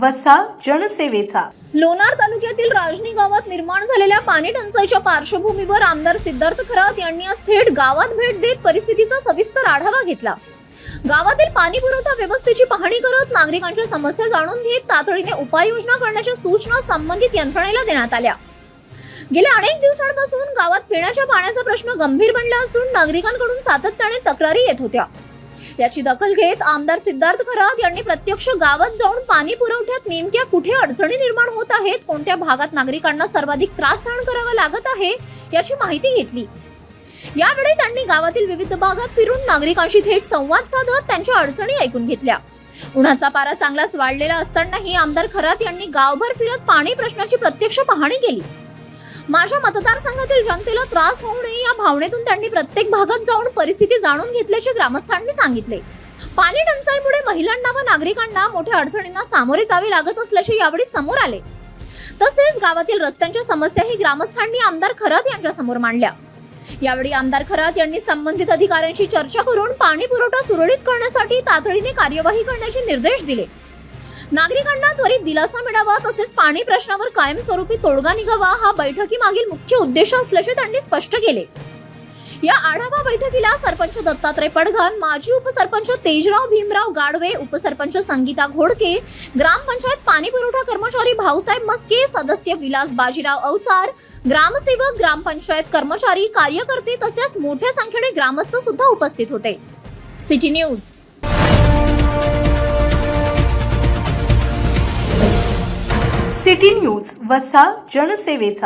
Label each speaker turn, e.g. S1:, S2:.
S1: वसा जनसेवेचा.
S2: लोणार तालुक्यातील राजनी गावात निर्माण झालेल्या पाणी टंचाईच्या पार्श्वभूमीवर आमदार सिद्धार्थ खरात यांनी आज थेट गावात भेट देत परिस्थितीचा सविस्तर आढावा घेतला. गावातील पाणी पुरवठा व्यवस्थेची पाहणी करत नागरिकांच्या समस्या जाणून घेत तातडीने उपाययोजना करण्याच्या सूचना संबंधित यंत्रणेला देण्यात आल्या. गेल्या अनेक दिवसांपासून गावात पिण्याच्या पाण्याचा प्रश्न गंभीर बनला असून नागरिकांकडून सातत्याने तक्रारी येत होत्या. याची दखल घेत आमदार सिद्धार्थ खरात यांनी प्रत्यक्ष गावात जाऊन पाणी पुरवठ्यात नेमक्या कुठे अडचणी निर्माण होत आहेत, कोणत्या भागात नागरिकांना सर्वाधिक त्रास सहन करावा लागत आहे याची माहिती घेतली. यावेळी त्यांनी गावातील विविध भागात फिरून नागरिकांशी थेट संवाद साधत त्यांच्या अडचणी ऐकून घेतल्या. उन्हाचा पारा चांगलाच वाढलेला असतानाही आमदार खरात यांनी गावभर फिरत पाणी प्रश्नाची प्रत्यक्ष पाहणी केली. माझ्या मतदारसंघातील जनतेला त्रास होऊ नये या भावनेतून त्यांनी प्रत्येक भागात जाऊन परिस्थिती जाणून घेतल्याचे ग्रामस्थांनी सांगितले. पाणी टंचाईमुळे महिलांना व नागरिकांना मोठ्या अडचणींना सामोरे जावे लागत असल्याचे यावेळी समोर आले. तसेच गावातील रस्त्यांच्या समस्याही ग्रामस्थांनी आमदार खरात यांच्या समोर मांडल्या. यावेळी आमदार खरात यांनी संबंधित अधिकाऱ्यांशी चर्चा करून पाणी पुरवठा सुरळीत करण्यासाठी तातडीने कार्यवाही करण्याचे निर्देश दिले. नागरिकांना त्वरित दिलासा मिळावा तसेच पाणी प्रश्नावर कायमस्वरूपी तोडगा निघावा हा बैठकीमागील मुख्य उद्देश असल्याचे त्यांनी स्पष्ट केले. या आढावा बैठकीला सरपंच दत्तात्रय पडघन, माजी उपसरपंच तेजराव भीमराव गाडवे, उपसरपंच संगीता घोडके, ग्रामपंचायत पाणी पुरवठा कर्मचारी भाऊसाहेब मस्के, सदस्य विलास बाजीराव अवचार, ग्रामसेवक, ग्रामपंचायत कर्मचारी, कार्यकर्ते तसेच मोठ्या संख्येने ग्रामस्थ सुद्धा उपस्थित होते. City news.
S1: सिटी न्यूज वसा जनसेवेचा.